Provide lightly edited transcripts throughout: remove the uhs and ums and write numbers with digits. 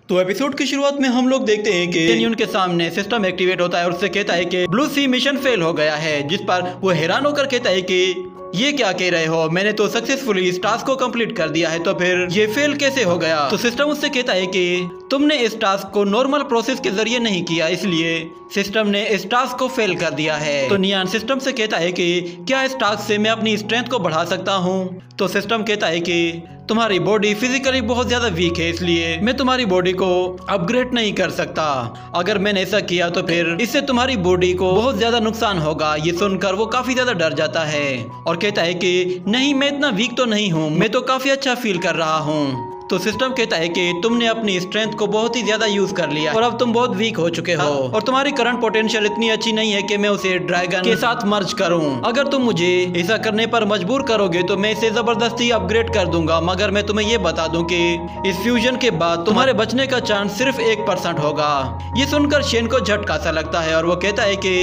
तो एपिसोड की शुरुआत में हम लोग देखते हैं कि यूनियन के सामने सिस्टम एक्टिवेट होता है और उससे कहता है कि ब्लू सी मिशन फेल हो गया है, जिस पर वो हैरान होकर कहता है कि ये क्या कह रहे हो, मैंने तो सक्सेसफुली इस टास्क को कंप्लीट कर दिया है, तो फिर ये फेल कैसे हो गया। तो सिस्टम उससे कहता है कि तुमने इस टास्क को नॉर्मल प्रोसेस के जरिए नहीं किया, इसलिए सिस्टम ने इस टास्क को फेल कर दिया है। तो नियान सिस्टम से कहता है कि क्या इस टास्क से मैं अपनी स्ट्रेंथ को बढ़ा सकता हूँ। तो सिस्टम कहता है कि तुम्हारी बॉडी फिजिकली बहुत ज्यादा वीक है, इसलिए मैं तुम्हारी बॉडी को अपग्रेड नहीं कर सकता। अगर मैंने ऐसा किया तो फिर इससे तुम्हारी बॉडी को बहुत ज्यादा नुकसान होगा। ये सुनकर वो काफी ज्यादा डर जाता है और कहता है कि नहीं, मैं इतना वीक तो नहीं हूँ, मैं तो काफी अच्छा फील कर रहा हूँ। तो सिस्टम कहता है कि तुमने अपनी स्ट्रेंथ को बहुत ही ज्यादा यूज कर लिया और अब तुम बहुत वीक हो चुके हो और तुम्हारी करंट पोटेंशियल इतनी अच्छी नहीं है कि मैं उसे ड्रैगन के साथ मर्ज करूं। अगर तुम मुझे ऐसा करने पर मजबूर करोगे तो मैं इसे जबरदस्ती अपग्रेड कर दूंगा, मगर मैं तुम्हें ये बता दूं कि इस फ्यूजन के बाद तुम्हारे बचने का चांस सिर्फ 1% होगा। ये सुनकर शेन को झटका सा लगता है और वो कहता है कि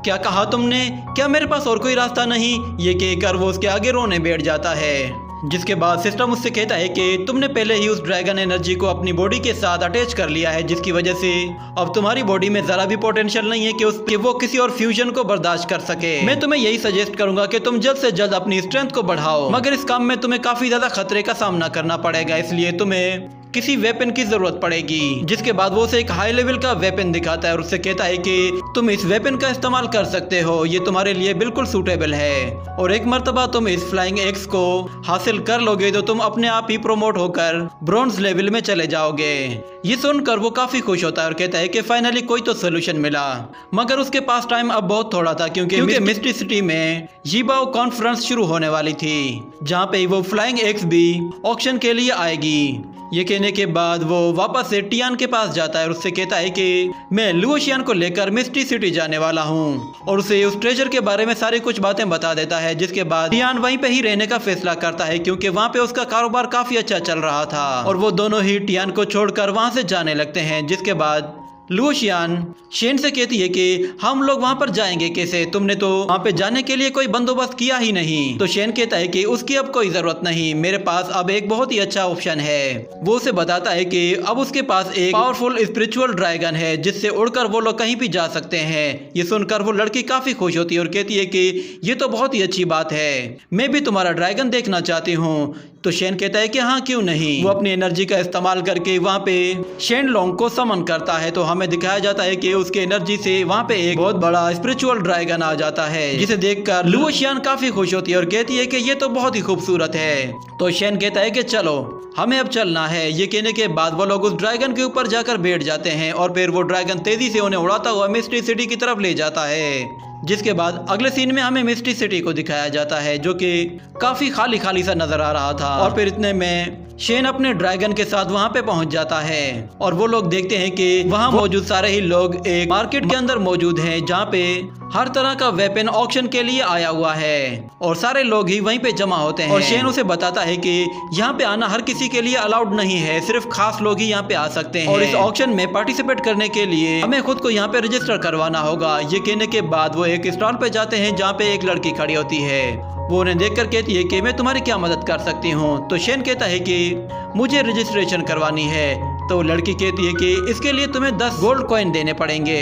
क्या कहा तुमने, क्या मेरे पास और कोई रास्ता नहीं। ये कहकर वो उसके आगे रोने बैठ जाता है, जिसके बाद सिस्टम उससे कहता है कि तुमने पहले ही उस ड्रैगन एनर्जी को अपनी बॉडी के साथ अटैच कर लिया है, जिसकी वजह से अब तुम्हारी बॉडी में जरा भी पोटेंशियल नहीं है कि वो किसी और फ्यूजन को बर्दाश्त कर सके। मैं तुम्हें यही सजेस्ट करूंगा कि तुम जल्द से जल्द अपनी स्ट्रेंथ को बढ़ाओ, मगर इस काम में तुम्हें काफी ज्यादा खतरे का सामना करना पड़ेगा, इसलिए तुम्हें किसी वेपन की जरूरत पड़ेगी। जिसके बाद वो उसे एक हाई लेवल का वेपन दिखाता है और उससे कहता है कि तुम इस वेपन का इस्तेमाल कर सकते हो, ये तुम्हारे लिए बिल्कुल सूटेबल है और एक मर्तबा तुम इस फ्लाइंग एक्स को हासिल कर लोगे तो तुम अपने आप ही प्रोमोट होकर ब्रॉन्ज लेवल में चले जाओगे। ये सुनकर वो काफी खुश होता है और कहता है कि फाइनली कोई तो सोल्यूशन मिला, मगर उसके पास टाइम अब बहुत थोड़ा था क्योंकि मिस्टी सिटी में यीबाओ कॉन्फ्रेंस शुरू होने वाली थी, जहाँ पे वो फ्लाइंग एक्स भी ऑक्शन के लिए आएगी। ये कहने के बाद वो वापस से टियान के पास जाता है और उससे कहता है कि मैं लुओशियान को लेकर मिस्टी सिटी जाने वाला हूँ और उसे उस ट्रेजर के बारे में सारी कुछ बातें बता देता है। जिसके बाद टियान वहीं पे ही रहने का फैसला करता है क्योंकि वहाँ पे उसका कारोबार काफी अच्छा चल रहा था और वो दोनों ही टियान को छोड़कर वहाँ से जाने लगते हैं। जिसके बाद लुओशियान शेन से कहती है कि हम लोग वहां पर जाएंगे कैसे, तुमने तो वहां पे जाने के लिए कोई बंदोबस्त किया ही नहीं। तो शेन कहता है कि उसकी अब कोई जरूरत नहीं, मेरे पास अब एक बहुत ही अच्छा ऑप्शन है। वो उसे बताता है कि अब उसके पास एक पावरफुल स्पिरिचुअल ड्रैगन है जिससे उड़कर वो लोग कहीं भी जा सकते हैं। ये सुनकर वो लड़की काफी खुश होती है और कहती है कि ये तो बहुत ही अच्छी बात है, मैं भी तुम्हारा ड्रैगन देखना चाहती हूँ। तो शेन कहता है कि हाँ क्यों नहीं। वो अपनी एनर्जी का इस्तेमाल करके वहाँ पे शेन लोंग को समन करता है, तो हमें दिखाया जाता है कि उसके एनर्जी से वहाँ पे एक बहुत बड़ा स्पिरिचुअल ड्रैगन आ जाता है, जिसे देखकर लुओशियान काफी खुश होती है और कहती है कि ये तो बहुत ही खूबसूरत है। तो शेन कहता है कि चलो हमें अब चलना है। ये कहने के बाद वो लोग उस ड्रैगन के ऊपर जाकर बैठ जाते हैं और फिर वो ड्रैगन तेजी से उन्हें उड़ाता हुआ मिस्टी सिटी की तरफ ले जाता है। जिसके बाद अगले सीन में हमें मिस्टी सिटी को दिखाया जाता है जो कि काफी खाली खाली सा नजर आ रहा था और फिर इतने में शेन अपने ड्रैगन के साथ वहां पे पहुंच जाता है और वो लोग देखते हैं कि वहां मौजूद सारे ही लोग एक मार्केट के अंदर मौजूद हैं जहां पे हर तरह का वेपन ऑक्शन के लिए आया हुआ है और सारे लोग ही वहीं पे जमा होते हैं। और शेन उसे बताता है कि यहाँ पे आना हर किसी के लिए अलाउड नहीं है, सिर्फ खास लोग ही यहाँ पे आ सकते हैं और इस ऑक्शन में पार्टिसिपेट करने के लिए हमें खुद को यहाँ पे रजिस्टर करवाना होगा। ये कहने के बाद वो एक स्टॉल पे जाते हैं जहाँ पे एक लड़की खड़ी होती है। वो उन्हें देखकर कहती है कि मैं तुम्हारी क्या मदद कर सकती हूँ। तो शेन कहता है कि मुझे रजिस्ट्रेशन करवानी है। तो लड़की कहती है कि इसके लिए तुम्हें 10 गोल्ड कॉइन देने पड़ेंगे।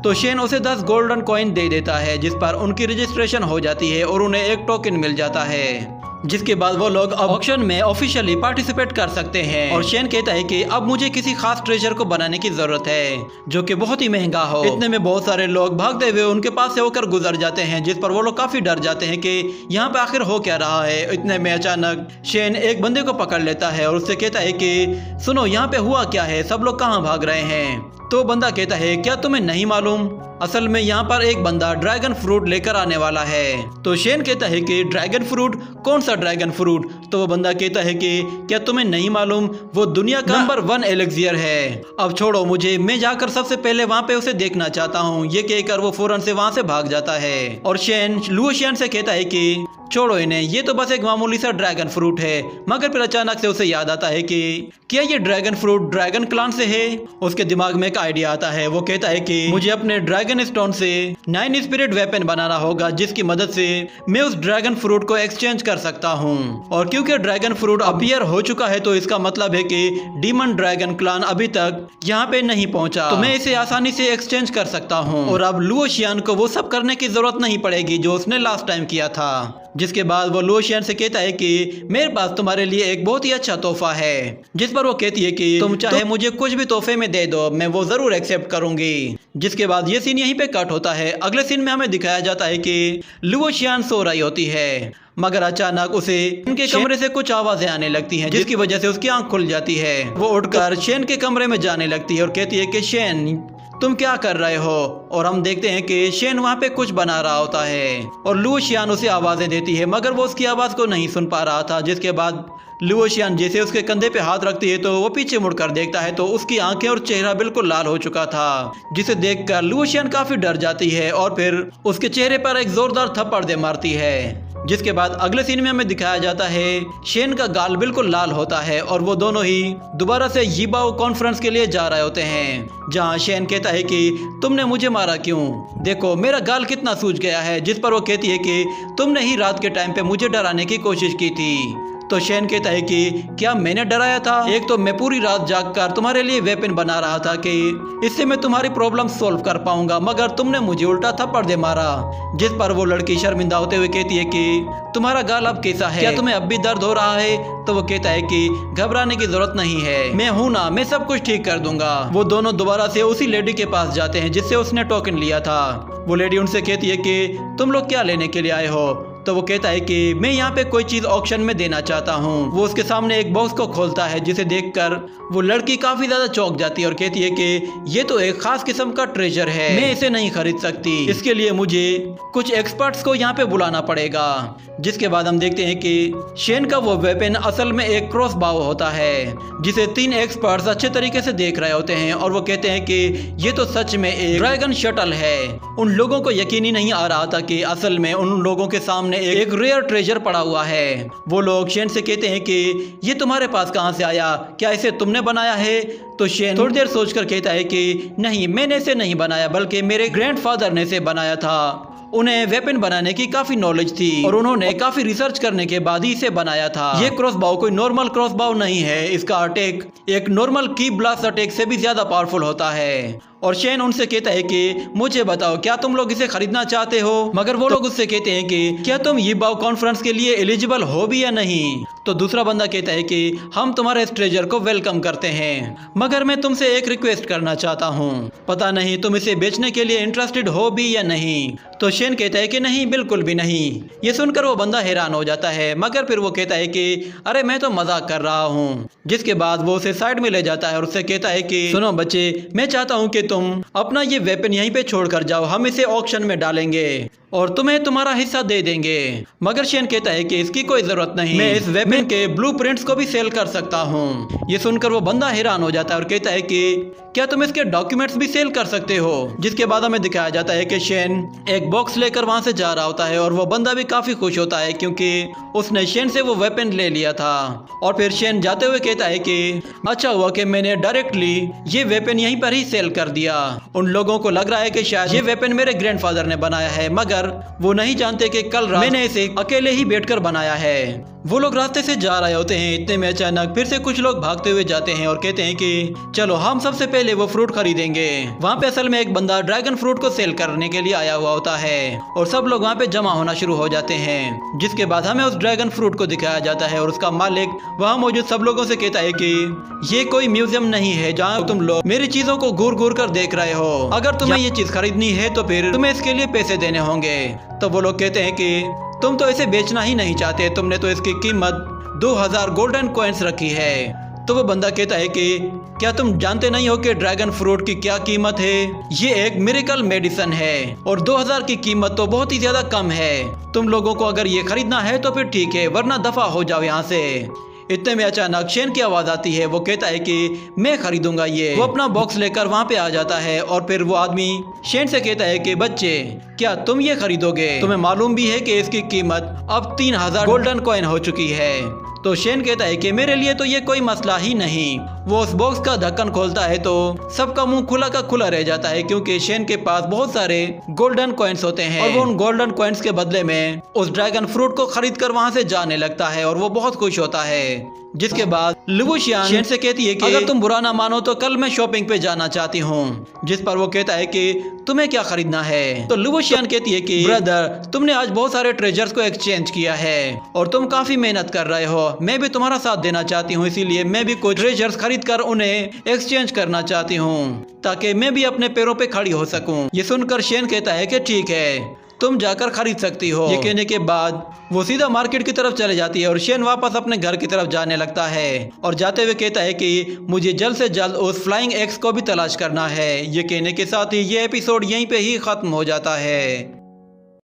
तो शेन उसे 10 गोल्डन कॉइन दे देता है, जिस पर उनकी रजिस्ट्रेशन हो जाती है और उन्हें एक टोकन मिल जाता है। जिसके बाद वो लोग अब ऑक्शन में ऑफिशियली पार्टिसिपेट कर सकते हैं। और शेन कहता है कि अब मुझे किसी खास ट्रेजर को बनाने की जरूरत है जो कि बहुत ही महंगा हो। इतने में बहुत सारे लोग भागते हुए उनके पास से होकर गुजर जाते हैं, जिस पर वो लोग काफी डर जाते हैं कि यहाँ पे आखिर हो क्या रहा है। इतने में अचानक शेन एक बंदे को पकड़ लेता है और उससे कहता है कि सुनो, यहाँ पे हुआ क्या है, सब लोग कहाँ भाग रहे हैं। तो बंदा कहता है क्या तुम्हें नहीं मालूम, असल में यहाँ पर एक बंदा ड्रैगन फ्रूट लेकर आने वाला है। तो शेन कहता है कि ड्रैगन फ्रूट, कौन सा ड्रैगन फ्रूट। तो वो बंदा कहता है कि क्या तुम्हें नहीं मालूम, वो दुनिया का नंबर 1 एलेक्सियर है। अब छोड़ो मुझे, मैं जाकर सबसे पहले वहाँ पे उसे देखना चाहता हूँ। ये कहकर वो फौरन से वहाँ से भाग जाता है और शेन लुओशियान से कहता है कि छोड़ो इन्हें, ये तो बस एक मामूली सा ड्रैगन फ्रूट है। मगर फिर अचानक से उसे याद आता है कि क्या ये ड्रैगन फ्रूट ड्रैगन क्लान से है। उसके दिमाग में एक आइडिया आता है। वो कहता है कि मुझे अपने ड्रैगन स्टोन से 9 स्पिरिट वेपन बनाना होगा, जिसकी मदद से मैं उस ड्रैगन फ्रूट को एक्सचेंज कर सकता हूँ। और क्योंकि क्योंकि ड्रैगन फ्रूट अपीयर हो चुका है तो इसका मतलब है कि डीमन ड्रैगन क्लान अभी तक यहाँ पे नहीं पहुंचा, तो मैं इसे आसानी से एक्सचेंज कर सकता हूँ और अब लुओशियन को वो सब करने की जरूरत नहीं पड़ेगी जो उसने लास्ट टाइम किया था। जिसके बाद वो लुओशियन से कहता है कि मेरे पास तुम्हारे लिए एक बहुत ही अच्छा तोहफा है, जिस पर वो कहती है कि तुम चाहे मुझे कुछ भी तोहफे में दे दो, मैं वो जरूर एक्सेप्ट करूंगी। जिसके बाद ये सीन यहीं पे कट होता है। अगले सीन में हमें दिखाया जाता है कि लुओशियन सो रही होती है, मगर अचानक उसे उनके कमरे से कुछ आवाजें आने लगती हैं, जिसकी वजह से उसकी आंख खुल जाती है। वो उठकर शेन के कमरे में जाने लगती है और कहती है कि शेन तुम क्या कर रहे हो, और हम देखते हैं कि शेन वहाँ पे कुछ बना रहा होता है और लुओशियन उसे आवाजें देती है, मगर वो उसकी आवाज को नहीं सुन पा रहा था। जिसके बाद लुओशियन जैसे उसके कंधे पे हाथ रखती है तो वो पीछे मुड़कर देखता है तो उसकी आंखें और चेहरा बिल्कुल लाल हो चुका था, जिसे देखकर लुओशियन काफी डर जाती है और फिर उसके चेहरे पर एक जोरदार थप्पड़ दे मारती है। जिसके बाद अगले सीन में हमें दिखाया जाता है शेन का गाल बिल्कुल लाल होता है और वो दोनों ही दोबारा से यीबाओ कॉन्फ्रेंस के लिए जा रहे होते हैं, जहां शेन कहता है कि तुमने मुझे मारा क्यों, देखो मेरा गाल कितना सूज गया है। जिस पर वो कहती है कि तुमने ही रात के टाइम पे मुझे डराने की कोशिश की थी। तो शेन कहता है कि क्या मैंने डराया था, एक तो मैं पूरी रात जागकर तुम्हारे लिए वेपन बना रहा था कि इससे मैं तुम्हारी प्रॉब्लम सॉल्व कर पाऊंगा, मगर तुमने मुझे उल्टा थप्पड़ दे मारा। जिस पर वो लड़की शर्मिंदा होते हुए कहती है कि तुम्हारा गाल अब कैसा है, क्या तुम्हें अब भी दर्द हो रहा है। तो वो कहता है कि घबराने की जरूरत नहीं है, मैं हूं ना, मैं सब कुछ ठीक कर दूंगा। वो दोनों दोबारा से उसी लेडी के पास जाते हैं जिससे उसने टोकन लिया था। वो लेडी उनसे कहती है कि तुम लोग क्या लेने के लिए आए हो। तो वो कहता है कि मैं यहाँ पे कोई चीज ऑक्शन में देना चाहता हूँ। वो उसके सामने एक बॉक्स को खोलता है, जिसे देखकर वो लड़की काफी ज्यादा चौंक जाती है और कहती है कि ये तो एक खास किस्म का ट्रेजर है, मैं इसे नहीं खरीद सकती, इसके लिए मुझे कुछ एक्सपर्ट्स को यहाँ पे बुलाना पड़ेगा। जिसके बाद हम देखते हैं कि शेन का वो वेपन असल में एक क्रॉस बाव होता है, जिसे 3 एक्सपर्ट्स अच्छे तरीके से देख रहे होते हैं और वो कहते हैं कि ये तो सच में एक ड्रैगन शटल है। उन लोगों को यकीन ही नहीं आ रहा था कि असल में उन लोगों के सामने एक रेयर ट्रेजर पड़ा हुआ है। वो लोग शेन से कहते हैं कि ये तुम्हारे पास कहां से आया, क्या इसे तुमने बनाया है। तो शेन थोड़ी देर सोचकर कहता है कि नहीं, मैंने इसे नहीं बनाया, बल्कि मेरे ग्रैंडफादर ने इसे बनाया था। उन्हें वेपन बनाने की काफी नॉलेज थी और उन्होंने काफी रिसर्च करने के बाद ही इसे बनाया था। ये क्रॉस बाव कोई नॉर्मल क्रॉस बाव नहीं है, इसका अटैक एक नॉर्मल की ब्लास्ट अटैक से भी ज्यादा पावरफुल होता है। और शेन उनसे कहता है कि मुझे बताओ क्या तुम लोग इसे खरीदना चाहते हो, मगर वो लोग उससे कहते हैं कि क्या तुम यीबाओ कॉन्फ्रेंस के लिए एलिजिबल हो भी या नहीं। तो दूसरा बंदा कहता है कि हम तुम्हारे इस ट्रेजर को वेलकम करते हैं, मगर मैं तुमसे एक रिक्वेस्ट करना चाहता हूँ, पता नहीं तुम इसे बेचने के लिए इंटरेस्टेड हो भी या नहीं। तो शेन कहता है कि नहीं, बिल्कुल भी नहीं। ये सुनकर वो बंदा हैरान हो जाता है, मगर फिर वो कहता है कि अरे मैं तो मजाक कर रहा हूँ। जिसके बाद वो उसे साइड में ले जाता है और उससे कहता है कि सुनो बच्चे, मैं चाहता हूँ कि तुम अपना ये वेपन यहीं पे छोड़कर जाओ, हम इसे ऑक्शन में डालेंगे और तुम्हें तुम्हारा हिस्सा दे देंगे। मगर शेन कहता है कि इसकी कोई जरूरत नहीं, मैं इस वेपन के ब्लूप्रिंट्स को भी सेल कर सकता हूँ। ये सुनकर वो बंदा हैरान हो जाता है और कहता है कि क्या तुम इसके डॉक्यूमेंट्स भी सेल कर सकते हो। जिसके बाद हमें दिखाया जाता है कि शेन एक बॉक्स लेकर वहां से जा रहा होता है और वो बंदा भी काफी खुश होता है क्योंकि उसने शेन से वो वेपन ले लिया था। और फिर शेन जाते हुए कहता है कि अच्छा हुआ कि मैंने डायरेक्टली ये वेपन यहीं पर ही सेल कर दिया। उन लोगों को लग रहा है कि शायद ये वेपन मेरे ग्रैंडफादर ने बनाया है, मगर वो नहीं जानते कि कल रात मैंने इसे अकेले ही बैठकर बनाया है। वो लोग रास्ते से जा रहे होते हैं, इतने में अचानक फिर से कुछ लोग भागते हुए जाते हैं और कहते हैं कि चलो हम सबसे पहले वो फ्रूट खरीदेंगे। वहाँ पे असल में एक बंदा ड्रैगन फ्रूट को सेल करने के लिए आया हुआ होता है और सब लोग वहाँ पे जमा होना शुरू हो जाते हैं। जिसके बाद हमें उस ड्रैगन फ्रूट को दिखाया जाता है और उसका मालिक वहाँ मौजूद सब लोगों से कहता है कि ये कोई म्यूजियम नहीं है जहाँ तुम लोग मेरी चीजों को घूर घूर कर देख रहे हो, अगर तुम्हें ये चीज खरीदनी है तो फिर तुम्हें इसके लिए पैसे देने होंगे। तो वो लोग कहते हैं कि तुम तो इसे बेचना ही नहीं चाहते, तुमने तो इसकी कीमत 2000 गोल्डन कॉइन्स रखी है। तो वो बंदा कहता है कि क्या तुम जानते नहीं हो कि ड्रैगन फ्रूट की क्या कीमत है, ये एक मिरेकल मेडिसिन है और 2000 की कीमत तो बहुत ही ज्यादा कम है। तुम लोगों को अगर ये खरीदना है तो फिर ठीक है, वरना दफा हो जाओ यहाँ से। इतने में अचानक शेन की आवाज आती है, वो कहता है कि मैं खरीदूंगा ये। वो अपना बॉक्स लेकर वहाँ पे आ जाता है और फिर वो आदमी शेन से कहता है कि बच्चे क्या तुम ये खरीदोगे, तुम्हें मालूम भी है कि इसकी कीमत अब 3000 गोल्डन कॉइन हो चुकी है। तो शेन कहता है कि मेरे लिए तो ये कोई मसला ही नहीं। वो उस बॉक्स का ढक्कन खोलता है तो सबका मुंह खुला का खुला रह जाता है, क्योंकि शेन के पास बहुत सारे गोल्डन कॉइन्स होते हैं और वो उन गोल्डन कॉइन्स के बदले में उस ड्रैगन फ्रूट को खरीद कर वहाँ से जाने लगता है और वो बहुत खुश होता है। जिसके बाद लुवुशियान शेन से कहती है कि अगर तुम बुरा ना मानो तो कल मैं शॉपिंग पे जाना चाहती हूँ। जिस पर वो कहता है कि तुम्हें क्या खरीदना है। तो लुवुशियान कहती है कि ब्रदर, तुमने आज बहुत सारे ट्रेजर्स को एक्सचेंज किया है और तुम काफी मेहनत कर रहे हो। मैं भी तुम्हारा साथ देना चाहती हूँ, इसीलिए मैं भी कुछ ट्रेजर्स खरीद कर उन्हें एक्सचेंज करना चाहती हूँ ताकि मैं भी अपने पैरों पे खड़ी हो सकूँ। ये सुनकर शेन कहता है कि ठीक है, तुम जाकर खरीद सकती हो। ये कहने के बाद वो सीधा मार्केट की तरफ चले जाती है और शेन वापस अपने घर की तरफ जाने लगता है और जाते हुए कहता है कि मुझे जल्द से जल्द उस फ्लाइंग एक्स को भी तलाश करना है। ये कहने के साथ ही ये एपिसोड यहीं पे ही खत्म हो जाता है।